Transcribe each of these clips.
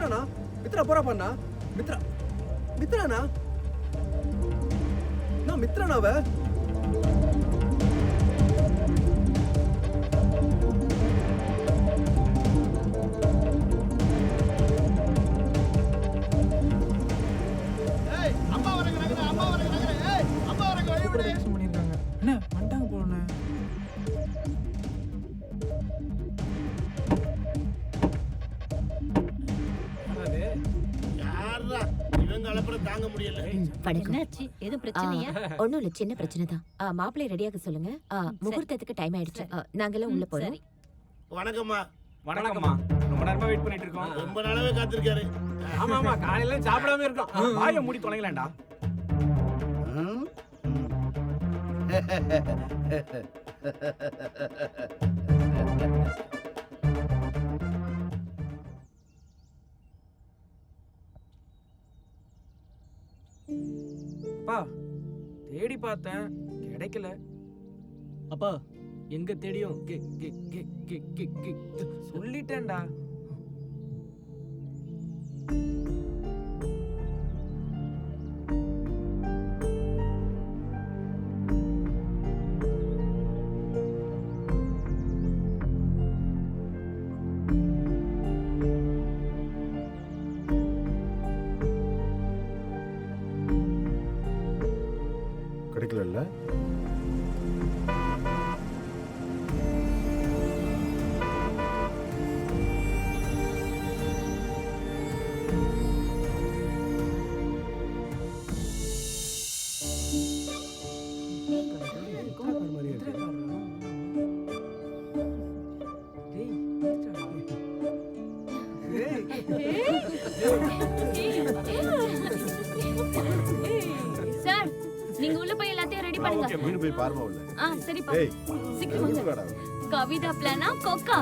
மித்ரானா மித்ரா போறா பண்ணா மித்ரா மித்ரானா நான் மித்ரானாவ என்ன வந்துட்டாங்க போலண்ணே. தாங்க முடியல. என்னாச்சு? எதுவும் பிரச்சனையா? ஒண்ணும் இல்ல, சின்ன பிரச்சனை தான். மாப்பிள்ளை ரெடியாக சொல்லுங்க. முகூர்த்தத்துக்கு டைம் ஆயிடுச்சு. நாங்கெல்லாம் உள்ள போறோம். வணக்கம்மா. வணக்கம்மா. ரொம்ப நேரமா வெயிட் பண்ணிட்டு இருக்கோம். ரொம்ப நாளாவே காத்திருக்காரு. ஆமா ஆமா, காலையில சாப்பிடாம இருக்கோம். வாயை மூடி தொலைங்களாண்டா. அப்பா தேடி பார்த்தேன், கிடைக்கல. அப்பா எங்க தேடியும் சொல்லிட்டேன்டா. கிடைக்கல. சார், நீங்க உள்ள போய் எல்லாத்தையும் ரெடி பண்ணுங்க. மீன் போய் பாருமா உள்ள. சரிப்பா. ஏய் சீக்கிரம் வாங்க. கவிதா பிளானா கொக்கா?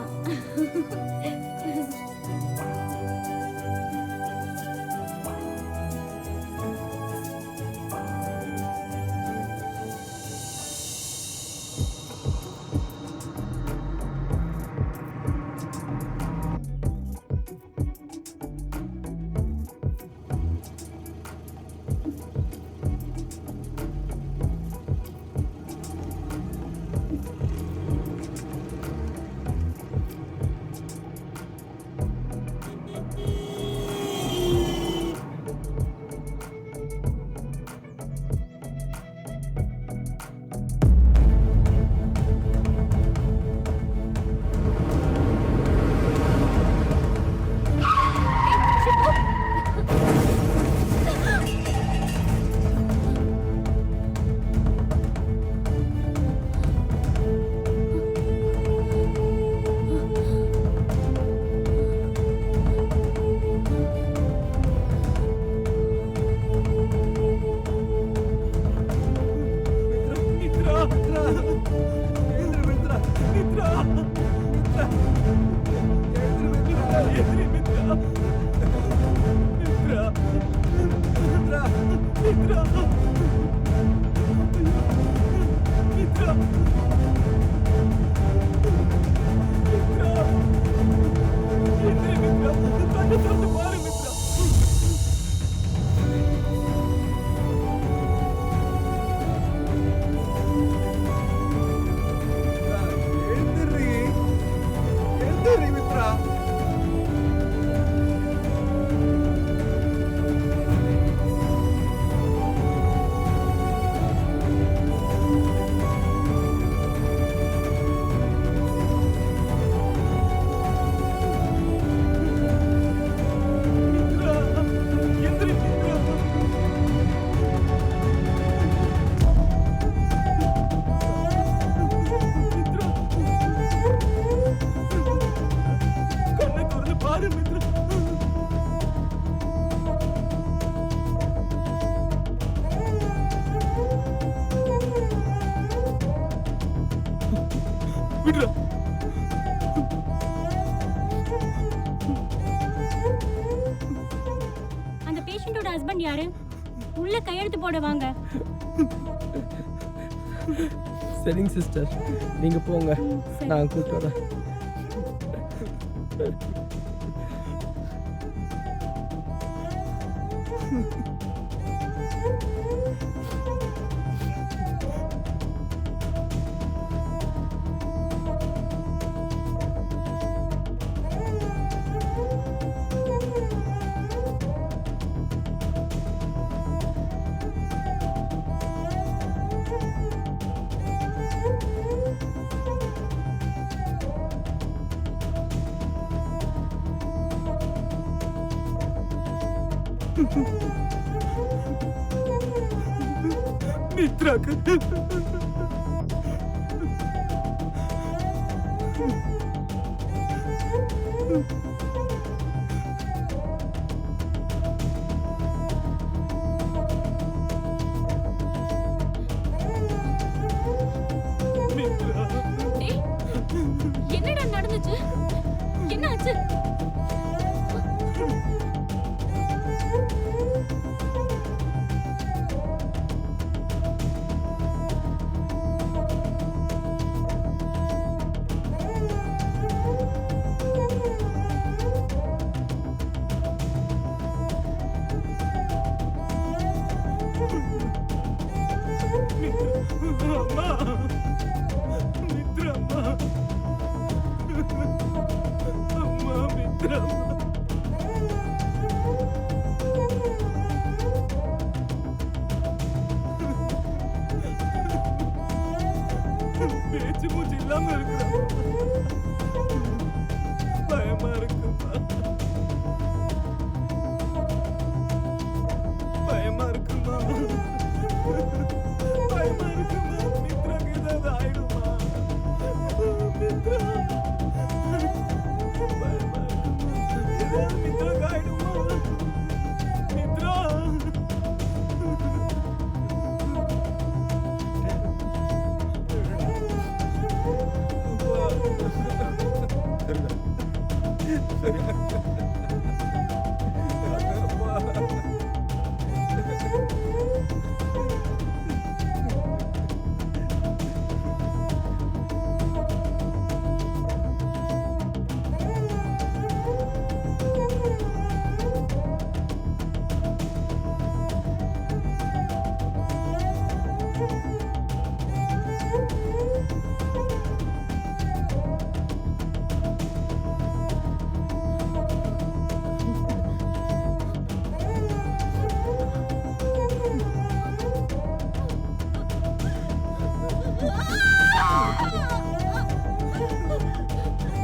அந்த பேஷண்டோட ஹஸ்பண்ட் யாரு? உள்ள கையெழுத்து போட வாங்க. சரிங்க சிஸ்டர், நீங்க போங்க, நான் கூப்பிட்டு வரேன். மித்ராக்கு டேய், என்னடா நடந்துச்சு? என்ன ஆச்சு? அம்மா மித்ரா அம்மா அம்மா மித்ரா பேச்சு மூச்சு இல்லாம இருக்கிறான் பயமா இருக்குமா பயமா இருக்குமா பயமா இருக்குமா மித்ராக்கு ஏதாவது ஆயிடுமா மித்ரா பயமா இருக்குமா ஏதாவது மித்ராக்கு ஆயிடுமா மித்ரா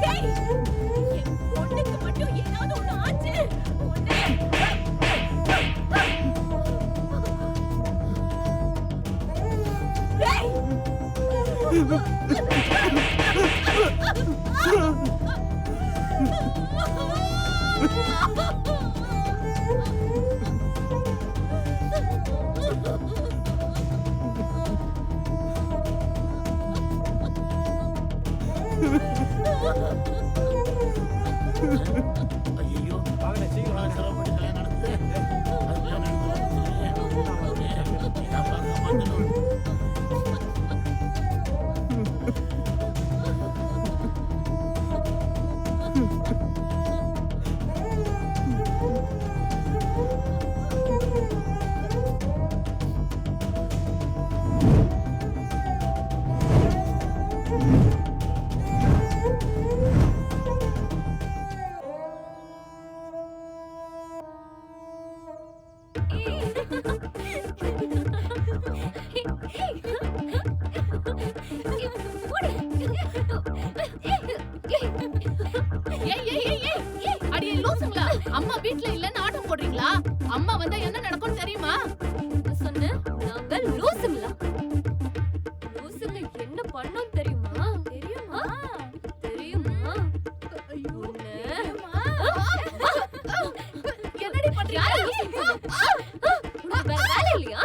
டேய், என் பொண்ணுக்கு மட்டும் ஏதாவது ஒண்ணு ஆச்சு. டேய்! ஐயோ வாங்கண்ணே சீக்கிரம் வாங்க சிரமப்பட்டு கல்யாணம் நடக்குது அதுக்குள்ள நடந்து காப்பாற்றணும். அம்மா வீட்ல இல்லன்னு ஆட்டம் போடுறீங்களா? அம்மா வந்தா என்ன நடக்கும்னு தெரியுமா? சொன்ன நாங்க லூசுங்களா? லூசுங்க என்ன பண்ணோம் தெரியுமா? தெரியுமா? தெரியுமா? என்னடி பண்றீங்க? உனக்கு வேற வேலை இல்லையா?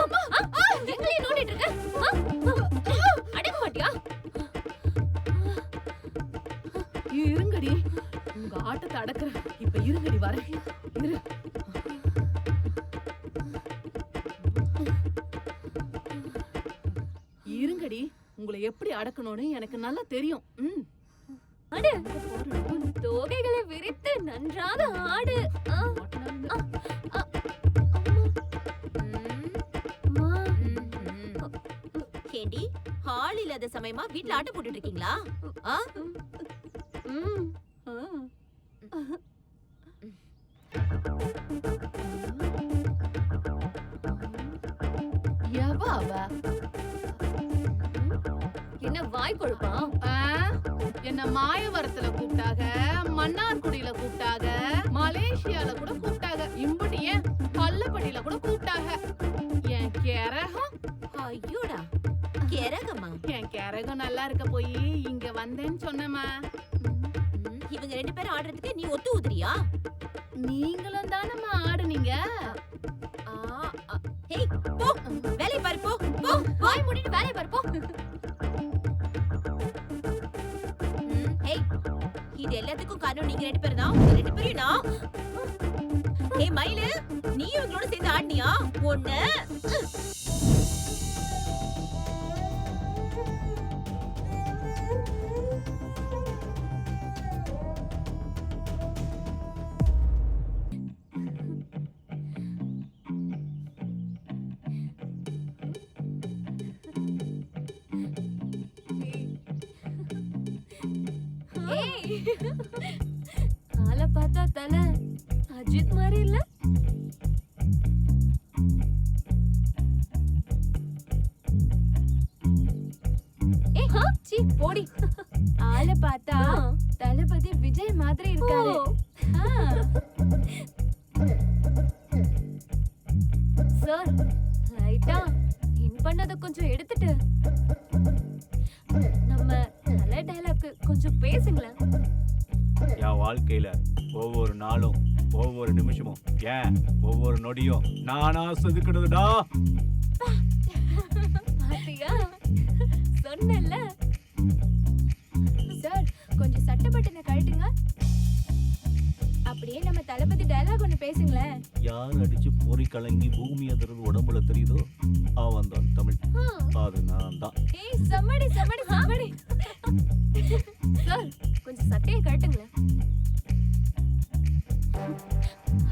எங்களையே நோண்டிட்டு இருக்க? அடக்க மாட்டியா? இருங்கடி, உங்க ஆட்டத்தை அடக்குறேன். இப்ப இருங்கடி, வரேன். இரு. இருங்கடி, உங்களை எப்படி அடக்கணும்னு எனக்கு நல்லா தெரியும். அட, தோகைகளை விரித்து நன்றாக ஆடு. அம்மா. இல்லாத சமயமா வீட்ல ஆட்டம் போட்டுட்டு இருக்கீங்களா? ஆ? ம். எவ அவ? என்ன வாய் கொழுப்பா? ஆ? என்ன மாயவரத்துல கூப்பிட்டாக, மன்னார்குடியில கூப்பிட்டாக, மலேசியால கூட கூப்பிட்டாக, இம்புட்டு ஏன் பல்லப்பட்டியில கூட கூப்பிட்டாக. என் கேரகம் ஐயோடா, கேரகமா? என் கேரகம் நல்லா இருக்க போய் இங்க வந்தேன்னு சொன்னேம்மா. இவங்க 2 பேரும் ஆடுறதுக்கு நீ ஒத்து ஊதுறியா? நீங்களும் தானம்மா ஆடுனீங்க. ஹேய், போ வேலைய பாரு, போ போ, வாய் மூடிட்டு வேலைய பாரு, போ. ஹேய், இது எல்லாத்துக்கும் காரணம் நீங்க 2 பேரும் தான். உங்க 2 பேரும் நான். ஹேய் மயிலு, நீ இவங்களோட சேர்ந்து ஆடுனியா? ஒண்ணு ஆளை பார்த்தா தலை அஜித் மாதிரி இல்ல? போடி. ஆளை பார்த்தா தளபதி விஜய் மாதிரி இருக்காரு. சார், லைட்டா இன் பண்ணத கொஞ்சம் எடுத்துட்டு நம்ம தலை டயலாக் கொஞ்சம் பேசுங்களேன். என் வாழ்க்கையில ஒவ்வொரு நாளும், ஒவ்வொரு நிமிஷமும், ஏன் ஒவ்வொரு நொடியும் நானா செதுக்கினதுடா. பாத்தியா, சொன்னேன்ல. சார், கொஞ்சம் சட்டை பட்டனை கழட்டுங்க. அப்படியே நம்ம தளபதி டயலாக் ஒன்னு பேசுங்களேன். யார் அடிச்சு பொறி கலங்கி பூமி அதிர்ந்து உடம்புல தெரியுதோ அவன் தான் தமிழ். அது நான் தான். ஏய், சம்மடி சம்மடி சம்மடி. சார், கொஞ்சம் சட்டையை கழட்டுங்களேன்.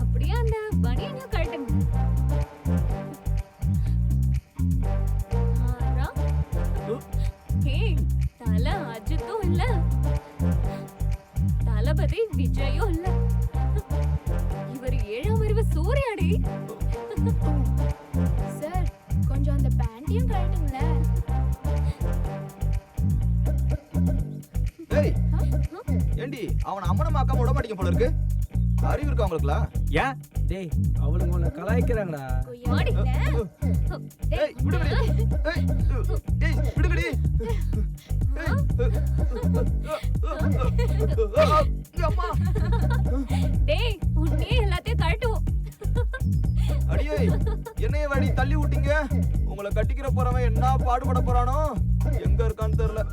அப்படியே அந்த பனியனையும் கழட்டுங்க. ஏய், தல அஜித்தும் இல்ல, தளபதி விஜயும் இல்ல, இவர் 7ஆம் அறிவு சூர்யாடி. சார், கொஞ்சம் அந்த பேண்டையும் கழட்டுங்களேன். ஏய், ஏண்டி அவன அம்மனமா அக்கா விட மாட்டீங்க போல இருக்கு. அறிவு இருக்கா உங்களுக்குலாம்? ஏன் டேய், அவளுங்க உன்னை கலாய்க்கிறாங்கடா. ஓடிங்களே. ஏய், விடுங்கடி. ஏய், டேய், விடுங்கடி. ஏய், அம்மா. டேய், உன்னையே எல்லாத்தையும் கழட்டுவோம். அடியே, என்னைய வாடி தள்ளி விட்டீங்க. உங்களை கட்டிக்கிற போறவன் என்ன பாடுபட போறானோ, எங்க இருக்கான்னு தெரியல.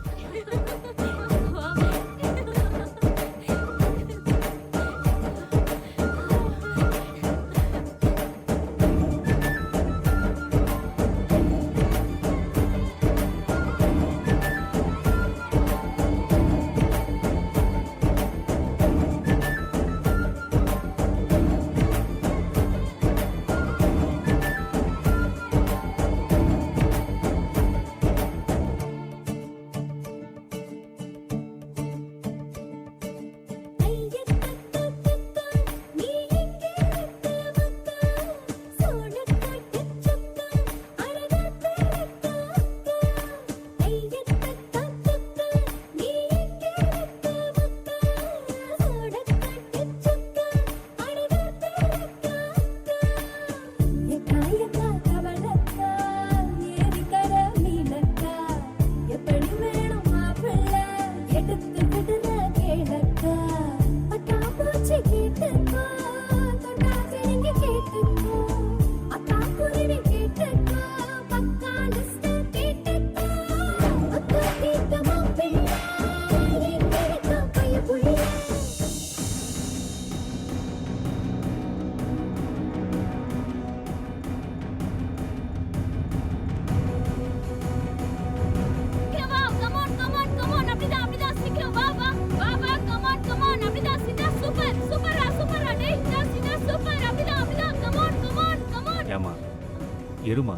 இருமா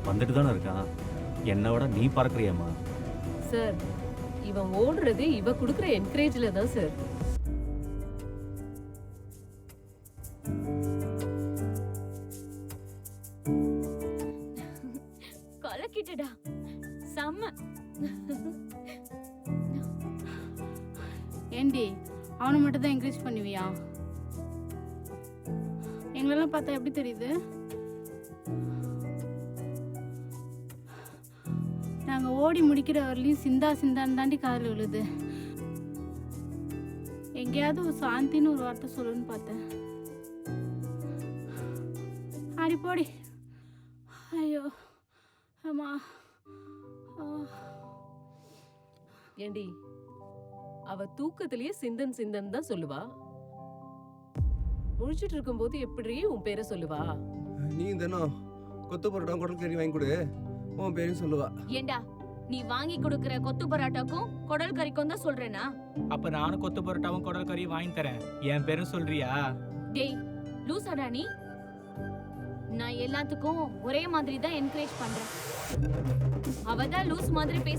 வந்துட்டு தானே இருக்கான். என்னோட நீ பறக்குறியாம்மா? சார் இவன் ஓடுறது இவ குடுக்குற என்கரேஜ்ல தான் சார். கலக்கிட்டடா செம்ம. ஏண்டி அவனை மட்டும் தான் என்கரேஜ் பண்ணுவியா? எங்களெல்லாம் பார்த்தா எப்படி தெரியுது? நாங்க ஓடி முடிக்கிற வரலையும் சிந்தா சிந்தான்னு தாண்டி காதில் விழுது. எங்கேயாவது ஒரு சாந்தின்னு ஒரு வார்த்தை சொல்லுன்னு பார்த்தேன். அடி போடி. ஐயோ அம்மா. ஏண்டி அவ தூக்கத்திலேயே சிந்தன் சிந்தன் தான் சொல்லுவா. முழிச்சிட்டு இருக்கும்போது எப்படி உன் பேரை சொல்லுவா? நீ தினம் கொத்து பரோட்டா குடல் கறி வாங்கி கொடு, உன் பேரையும் சொல்லுவா. ஏண்டா நீ வாங்கி கொடுக்கிற கொத்து பரோட்டாக்கும் குடல் கறிக்கும் தான் சொல்றேனா? அப்ப நானும் கொத்து பரோட்டாவும் குடல் கறி வாங்கி தரேன். என் பேரும் சொல்றியா? டேய் லூசாடா நீ. நான் எல்லாத்துக்கும் ஒரே மாதிரி தான் என்கரேஜ் பண்றேன். அவ தான் லூஸ் மாதிரி பேச